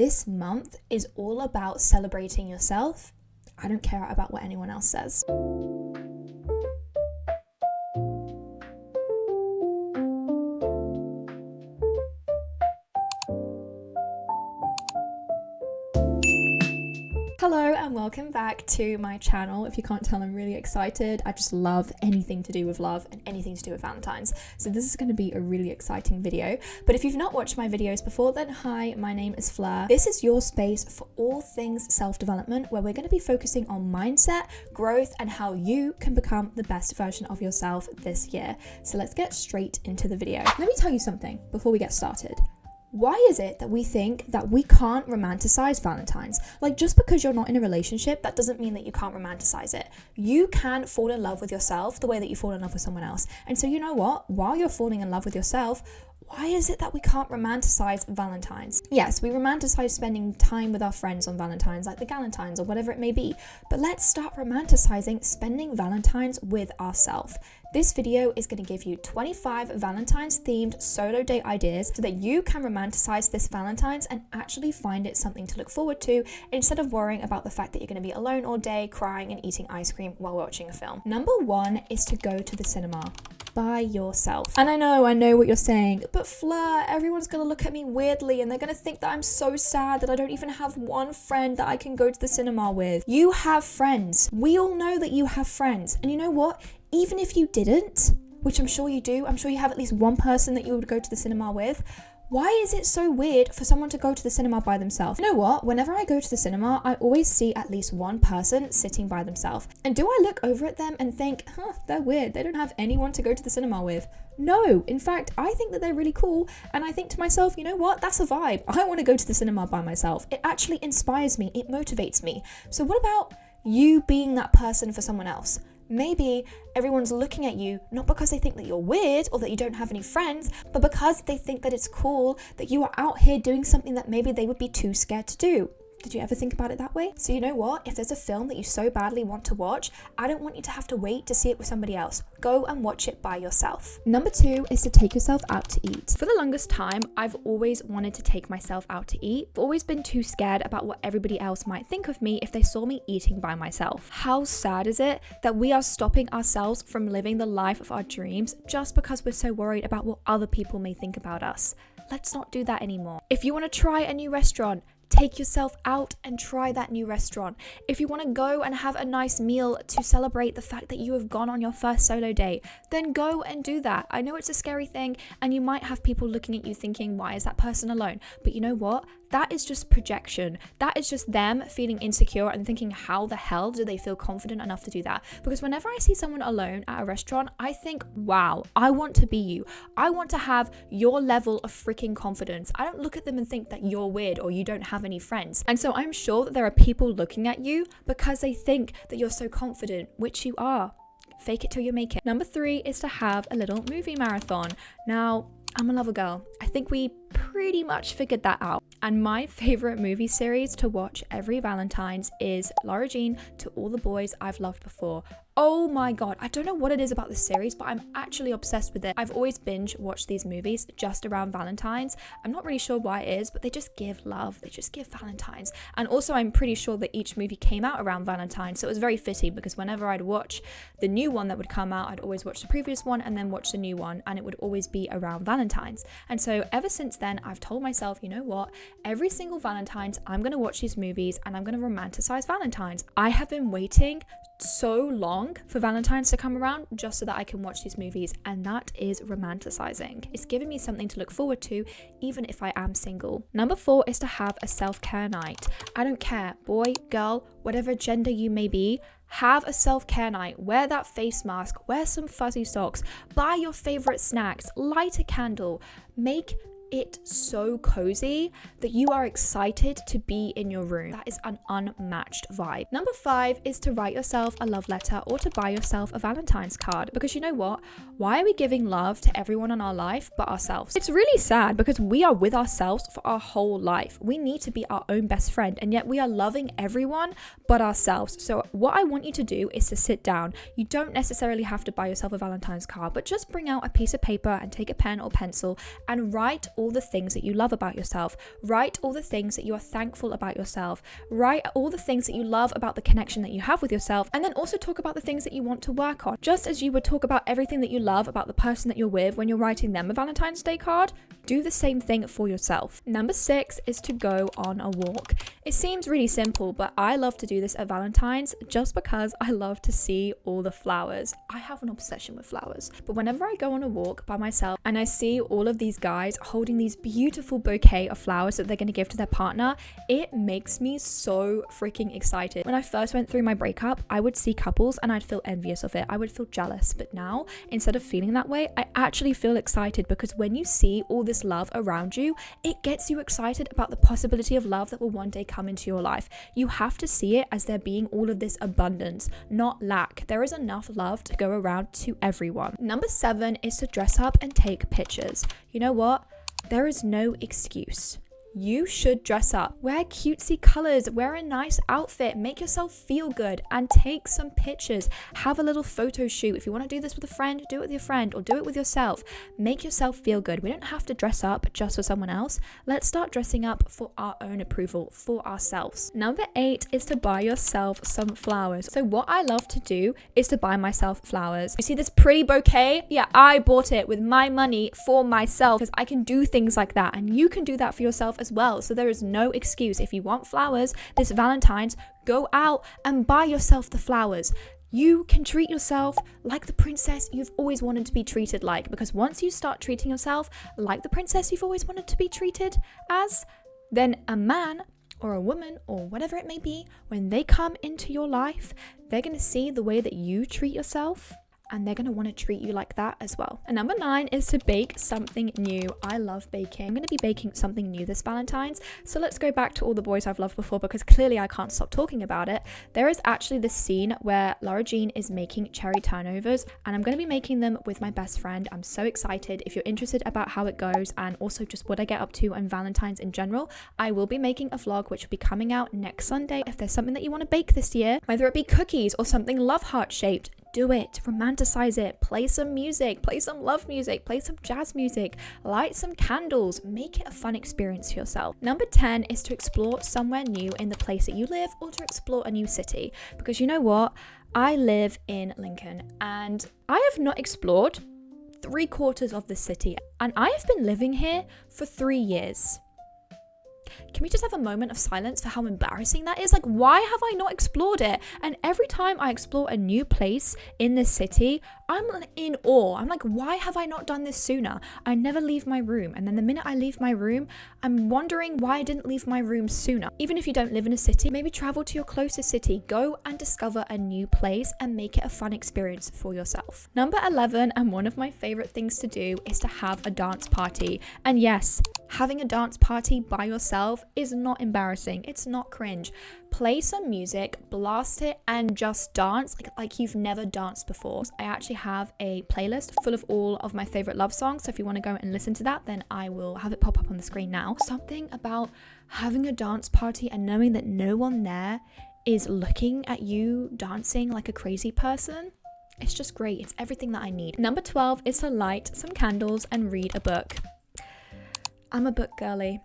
This month is all about celebrating yourself. I don't care about what anyone else says. Hello and welcome back to my channel. If you can't tell, I'm really excited. I just love anything to do with love and anything to do with Valentine's. So this is going to be a really exciting video. But if you've not watched my videos before, then hi, my name is Fleur. This is your space for all things self-development, where we're going to be focusing on mindset, growth, and how you can become the best version of yourself this year. So let's get straight into the video. Let me tell you something before we get started. Why is it that we think that we can't romanticize Valentine's? Like, just because you're not in a relationship, that doesn't mean that you can't romanticize it. You can fall in love with yourself the way that you fall in love with someone else. And so you know what? While you're falling in love with yourself, why is it that we can't romanticize Valentine's? Yes, we romanticize spending time with our friends on Valentine's, like the Galentines or whatever it may be. But let's start romanticizing spending Valentine's with ourselves. This video is going to give you 25 Valentine's themed solo date ideas so that you can romanticize this Valentine's and actually find it something to look forward to instead of worrying about the fact that you're going to be alone all day, crying and eating ice cream while watching a film. Number one is to go to the cinema by yourself. And I know what you're saying, but Fleur, everyone's gonna look at me weirdly and they're gonna think that I'm so sad that I don't even have one friend that I can go to the cinema with. You have friends. We all know that you have friends. And you know what? Even if you didn't, which I'm sure you do, I'm sure you have at least one person that you would go to the cinema with. Why is it so weird for someone to go to the cinema by themselves? You know what? Whenever I go to the cinema, I always see at least one person sitting by themselves. And do I look over at them and think, they're weird. They don't have anyone to go to the cinema with. No, in fact, I think that they're really cool. And I think to myself, you know what? That's a vibe. I want to go to the cinema by myself. It actually inspires me. It motivates me. So what about you being that person for someone else? Maybe everyone's looking at you not because they think that you're weird or that you don't have any friends, but because they think that it's cool that you are out here doing something that maybe they would be too scared to do. Did you ever think about it that way? So you know what? If there's a film that you so badly want to watch, I don't want you to have to wait to see it with somebody else. Go and watch it by yourself. Number two is to take yourself out to eat. For the longest time, I've always wanted to take myself out to eat. I've always been too scared about what everybody else might think of me if they saw me eating by myself. How sad is it that we are stopping ourselves from living the life of our dreams just because we're so worried about what other people may think about us? Let's not do that anymore. If you want to try a new restaurant, take yourself out and try that new restaurant. If you want to go and have a nice meal to celebrate the fact that you have gone on your first solo date, then go and do that. I know it's a scary thing and you might have people looking at you thinking, why is that person alone? But you know what? That is just projection. That is just them feeling insecure and thinking, how the hell do they feel confident enough to do that? Because whenever I see someone alone at a restaurant, I think, wow, I want to be you. I want to have your level of freaking confidence. I don't look at them and think that you're weird or you don't have any friends. And so I'm sure that there are people looking at you because they think that you're so confident, which you are. Fake it till you make it. Number three is to have a little movie marathon. Now, I'm a lover girl. I think we pretty much figured that out. And my favorite movie series to watch every Valentine's is Laura Jean To All the Boys I've Loved Before. Oh my god, I don't know what it is about this series, but I'm actually obsessed with it. I've always binge watched these movies just around Valentine's. I'm not really sure why it is, but they just give love. They just give Valentine's. And also I'm pretty sure that each movie came out around Valentine's, so it was very fitting because whenever I'd watch the new one that would come out, I'd always watch the previous one and then watch the new one, and it would always be around Valentine's. And so ever since then, I've told myself, you know what? Every single Valentine's, I'm going to watch these movies and I'm going to romanticize Valentine's. I have been waiting so long for Valentine's to come around just so that I can watch these movies, and that is romanticizing. It's giving me something to look forward to even if I am single. Number four is to have a self-care night. I don't care, boy, girl, whatever gender you may be, have a self-care night. Wear that face mask, wear some fuzzy socks, buy your favorite snacks, light a candle, make it so cozy that you are excited to be in your room. That is an unmatched vibe. Number five is to write yourself a love letter or to buy yourself a Valentine's card, because you know what? Why are we giving love to everyone in our life but ourselves? It's really sad because we are with ourselves for our whole life. We need to be our own best friend, and yet we are loving everyone but ourselves. So what I want you to do is to sit down. You don't necessarily have to buy yourself a Valentine's card, but just bring out a piece of paper and take a pen or pencil and write all the things that you love about yourself. Write all the things that you are thankful about yourself. Write all the things that you love about the connection that you have with yourself, and then also talk about the things that you want to work on. Just as you would talk about everything that you love about the person that you're with when you're writing them a Valentine's Day card, do the same thing for yourself. Number 6 is to go on a walk. It seems really simple, but I love to do this at Valentine's just because I love to see all the flowers. I have an obsession with flowers, but whenever I go on a walk by myself and I see all of these guys holding these beautiful bouquet of flowers that they're going to give to their partner, it makes me so freaking excited. When I first went through my breakup, I would see couples and I'd feel envious of it. I would feel jealous, but now instead of feeling that way, I actually feel excited, because when you see all this love around you, it gets you excited about the possibility of love that will one day come into your life. You have to see it as there being all of this abundance, not lack. There is enough love to go around to everyone. Number 7 is to dress up and take pictures. You know what? There is no excuse. You should dress up, wear cutesy colors, wear a nice outfit, make yourself feel good, and take some pictures. Have a little photo shoot. If you want to do this with a friend, do it with your friend or do it with yourself. Make yourself feel good. We don't have to dress up just for someone else. Let's start dressing up for our own approval, for ourselves. Number 8 is to buy yourself some flowers. So what I love to do is to buy myself flowers. You see this pretty bouquet? Yeah, I bought it with my money for myself, because I can do things like that, and you can do that for yourself as well. So there is no excuse. If you want flowers this Valentine's, go out and buy yourself the flowers. You can treat yourself like the princess you've always wanted to be treated like, because once you start treating yourself like the princess you've always wanted to be treated as, then a man or a woman or whatever it may be, when they come into your life, they're going to see the way that you treat yourself, and they're going to want to treat you like that as well. And number 9 is to bake something new. I love baking. I'm going to be baking something new this Valentine's. So let's go back to all the boys I've loved before, because clearly I can't stop talking about it. There is actually this scene where Laura Jean is making cherry turnovers, and I'm going to be making them with my best friend. I'm so excited. If you're interested about how it goes and also just what I get up to on Valentine's in general, I will be making a vlog which will be coming out next Sunday. If there's something that you want to bake this year, whether it be cookies or something love heart shaped, do it, romanticize it, play some music, play some love music, play some jazz music, light some candles, make it a fun experience for yourself. Number 10 is to explore somewhere new in the place that you live, or to explore a new city, because you know what? I live in Lincoln and I have not explored 3/4 of the city, and I have been living here for 3 years. Can we just have a moment of silence for how embarrassing that is? Like, why have I not explored it? And every time I explore a new place in this city, I'm in awe. I'm like, why have I not done this sooner? I never leave my room. And then the minute I leave my room, I'm wondering why I didn't leave my room sooner. Even if you don't live in a city, maybe travel to your closest city. Go and discover a new place and make it a fun experience for yourself. Number 11, and one of my favorite things to do, is to have a dance party. And yes, having a dance party by yourself is not embarrassing. It's not cringe. Play some music, blast it, and just dance like you've never danced before. I actually have a playlist full of all of my favorite love songs, so if you want to go and listen to that, then I will have it pop up on the screen now. Something about having a dance party and knowing that no one there is looking at you dancing like a crazy person. It's just great. It's everything that I need. Number 12 is to light some candles and read a book. I'm a book girly.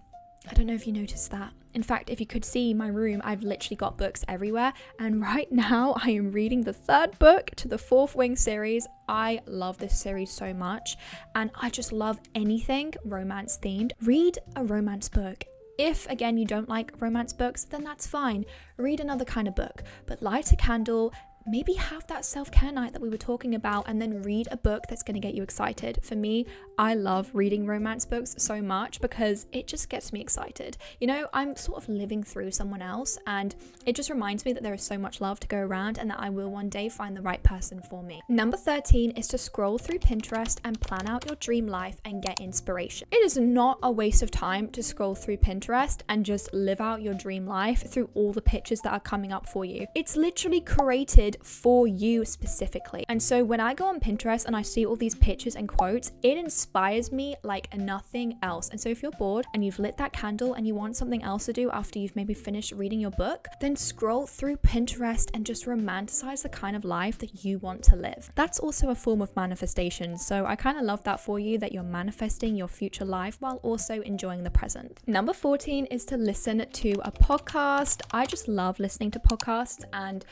I don't know if you noticed that. In fact, if you could see my room, I've literally got books everywhere. And right now I am reading the 3rd book to the 4th Wing series. I love this series so much. And I just love anything romance themed. Read a romance book. If, again, you don't like romance books, then that's fine. Read another kind of book. But light a candle, maybe have that self-care night that we were talking about, and then read a book that's going to get you excited. For me, I love reading romance books so much because it just gets me excited. You know, I'm sort of living through someone else, and it just reminds me that there is so much love to go around and that I will one day find the right person for me. Number 13 is to scroll through Pinterest and plan out your dream life and get inspiration. It is not a waste of time to scroll through Pinterest and just live out your dream life through all the pictures that are coming up for you. It's literally curated created for you specifically. And so when I go on Pinterest and I see all these pictures and quotes, it inspires me like nothing else. And so if you're bored and you've lit that candle and you want something else to do after you've maybe finished reading your book, then scroll through Pinterest and just romanticize the kind of life that you want to live. That's also a form of manifestation. So I kind of love that for you, that you're manifesting your future life while also enjoying the present. Number 14 is to listen to a podcast. I just love listening to podcasts, and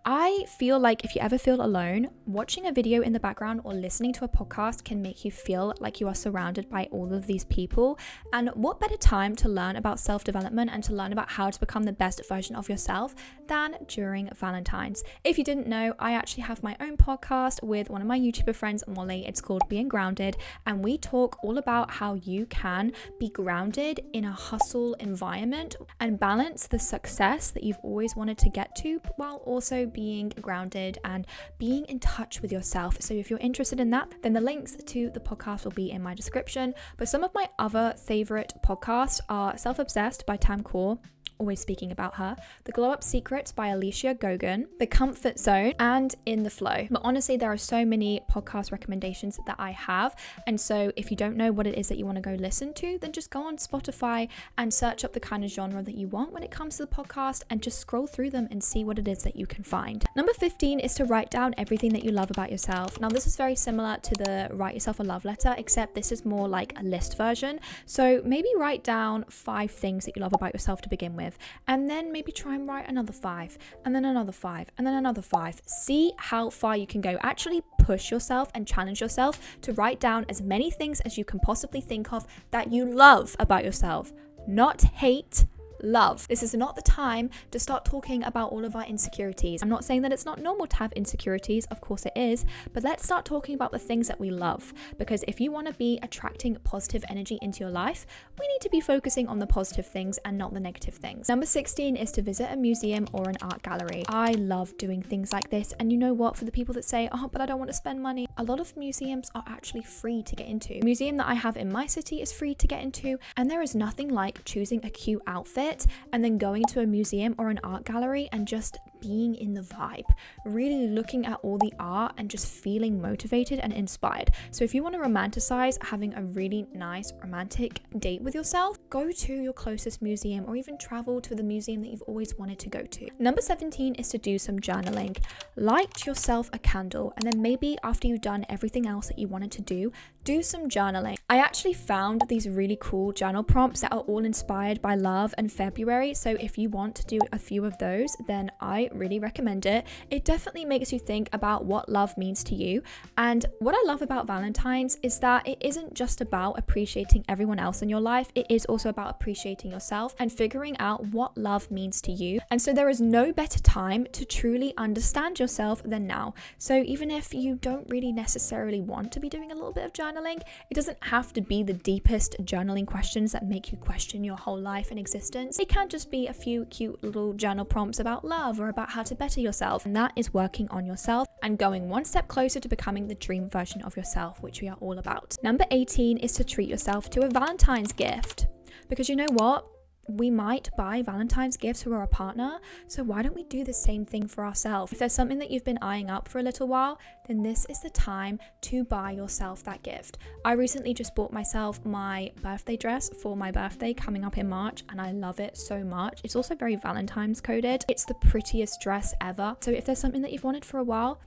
I feel like if you ever feel alone, watching a video in the background or listening to a podcast can make you feel like you are surrounded by all of these people. And what better time to learn about self-development and to learn about how to become the best version of yourself than during Valentine's. If you didn't know, I actually have my own podcast with one of my YouTuber friends, Molly. It's called Being Grounded, and we talk all about how you can be grounded in a hustle environment and balance the success that you've always wanted to get to while also being grounded and being in touch with yourself. So if you're interested in that, then the links to the podcast will be in my description. But some of my other favorite podcasts are Self-Obsessed by Tam Kaur, always speaking about her, The Glow Up Secrets by Alicia Gogan, The Comfort Zone, and In the Flow. But honestly, there are so many podcast recommendations that I have. And so if you don't know what it is that you want to go listen to, then just go on Spotify and search up the kind of genre that you want when it comes to the podcast and just scroll through them and see what it is that you can find. Number 15 is to write down everything that you love about yourself. Now, this is very similar to the write yourself a love letter, except this is more like a list version. So maybe write down 5 things that you love about yourself to begin with, and then maybe try and write another 5, and then another 5, and then another 5. See how far you can go. Actually push yourself and challenge yourself to write down as many things as you can possibly think of that you love about yourself. Not hate, love. This is not the time to start talking about all of our insecurities. I'm not saying that it's not normal to have insecurities, of course it is, but let's start talking about the things that we love, because if you want to be attracting positive energy into your life, we need to be focusing on the positive things and not the negative things. Number 16 is to visit a museum or an art gallery. I love doing things like this, and you know what, for the people that say, oh, but I don't want to spend money, a lot of museums are actually free to get into. The museum that I have in my city is free to get into, and there is nothing like choosing a cute outfit and then going to a museum or an art gallery and just being in the vibe, really looking at all the art and just feeling motivated and inspired. So if you want to romanticize having a really nice romantic date with yourself, go to your closest museum or even travel to the museum that you've always wanted to go to. Number 17 is to do some journaling. Light yourself a candle, and then maybe after you've done everything else that you wanted to do some journaling. I actually found these really cool journal prompts that are all inspired by love and February. So if you want to do a few of those, then I really recommend it. It definitely makes you think about what love means to you. And what I love about Valentine's is that it isn't just about appreciating everyone else in your life. It is also about appreciating yourself and figuring out what love means to you. And so there is no better time to truly understand yourself than now. So even if you don't really necessarily want to be doing a little bit of journaling, it doesn't have to be the deepest journaling questions that make you question your whole life and existence. It can just be a few cute little journal prompts about love or about how to better yourself, and that is working on yourself and going one step closer to becoming the dream version of yourself, which we are all about. Number 18 is to treat yourself to a Valentine's gift, because you know what? We might buy Valentine's gifts for our partner, so why don't we do the same thing for ourselves? If there's something that you've been eyeing up for a little while, then this is the time to buy yourself that gift. I recently just bought myself my birthday dress for my birthday coming up in March, and I love it so much. It's also very Valentine's coded. It's the prettiest dress ever. So if there's something that you've wanted for a while,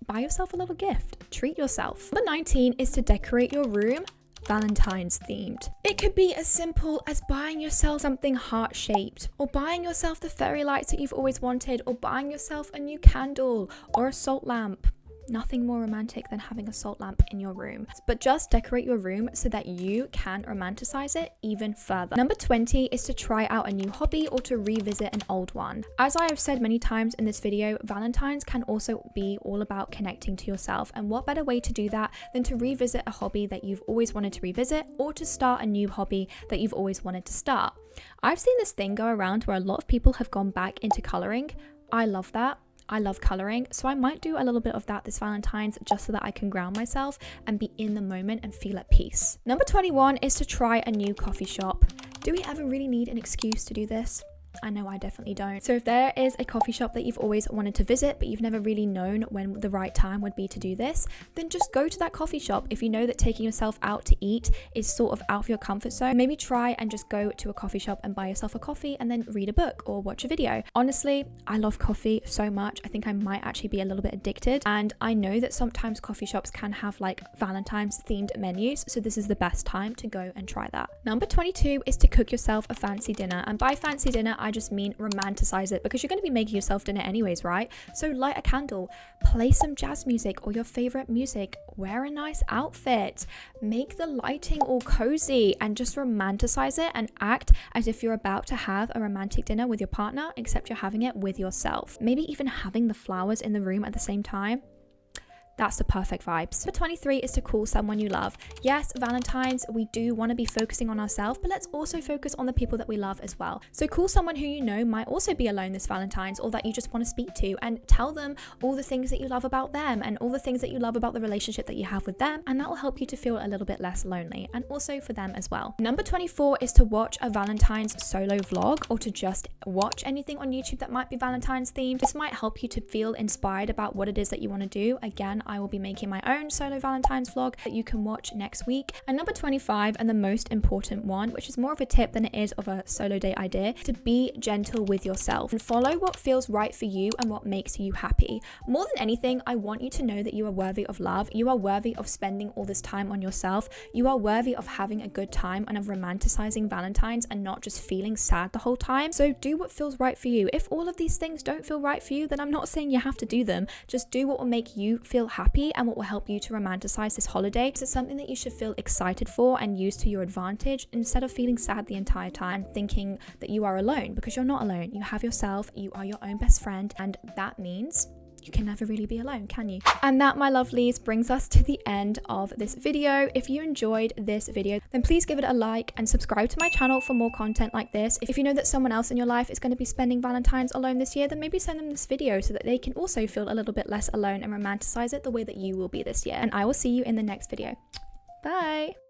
buy yourself a little gift. Treat yourself. Number 19 is to decorate your room Valentine's themed. It could be as simple as buying yourself something heart-shaped, or buying yourself the fairy lights that you've always wanted, or buying yourself a new candle or a salt lamp. Nothing more romantic than having a salt lamp in your room. But just decorate your room so that you can romanticize it even further. Number 20 is to try out a new hobby or to revisit an old one. As I have said many times in this video, Valentine's can also be all about connecting to yourself. And what better way to do that than to revisit a hobby that you've always wanted to revisit, or to start a new hobby that you've always wanted to start. I've seen this thing go around where a lot of people have gone back into coloring. I love that. I love coloring, so I might do a little bit of that this Valentine's just so that I can ground myself and be in the moment and feel at peace. Number 21 is to try a new coffee shop. Do we ever really need an excuse to do this? I know I definitely don't. So if there is a coffee shop that you've always wanted to visit, but you've never really known when the right time would be to do this, then just go to that coffee shop. If you know that taking yourself out to eat is sort of out of your comfort zone, maybe try and just go to a coffee shop and buy yourself a coffee and then read a book or watch a video. Honestly, I love coffee so much. I think I might actually be a little bit addicted. And I know that sometimes coffee shops can have like Valentine's themed menus. So this is the best time to go and try that. Number 22 is to cook yourself a fancy dinner. And by fancy dinner, I just mean romanticize it, because you're going to be making yourself dinner anyways, right? So light a candle, play some jazz music or your favorite music, wear a nice outfit, make the lighting all cozy, and just romanticize it and act as if you're about to have a romantic dinner with your partner, except you're having it with yourself. Maybe even having the flowers in the room at the same time. That's the perfect vibes. Number 23 is to call someone you love. Yes, Valentine's, we do want to be focusing on ourselves, but let's also focus on the people that we love as well. So call someone who you know might also be alone this Valentine's, or that you just want to speak to, and tell them all the things that you love about them and all the things that you love about the relationship that you have with them, and that will help you to feel a little bit less lonely, and also for them as well. Number 24 is to watch a Valentine's solo vlog, or to just watch anything on YouTube that might be Valentine's themed. This might help you to feel inspired about what it is that you want to do. Again, I will be making my own solo Valentine's vlog that you can watch next week. And number 25, and the most important one, which is more of a tip than it is of a solo date idea, to be gentle with yourself and follow what feels right for you and what makes you happy. More than anything, I want you to know that you are worthy of love. You are worthy of spending all this time on yourself. You are worthy of having a good time and of romanticizing Valentine's and not just feeling sad the whole time. So do what feels right for you. If all of these things don't feel right for you, then I'm not saying you have to do them. Just do what will make you feel happy and what will help you to romanticize this holiday. So it's something that you should feel excited for and use to your advantage, instead of feeling sad the entire time thinking that you are alone, because you're not alone. You have yourself, you are your own best friend, and that means you can never really be alone, can you? And that, my lovelies, brings us to the end of this video. If you enjoyed this video, then please give it a like and subscribe to my channel for more content like this. If you know that someone else in your life is going to be spending Valentine's alone this year, then maybe send them this video so that they can also feel a little bit less alone and romanticize it the way that you will be this year. And I will see you in the next video. Bye!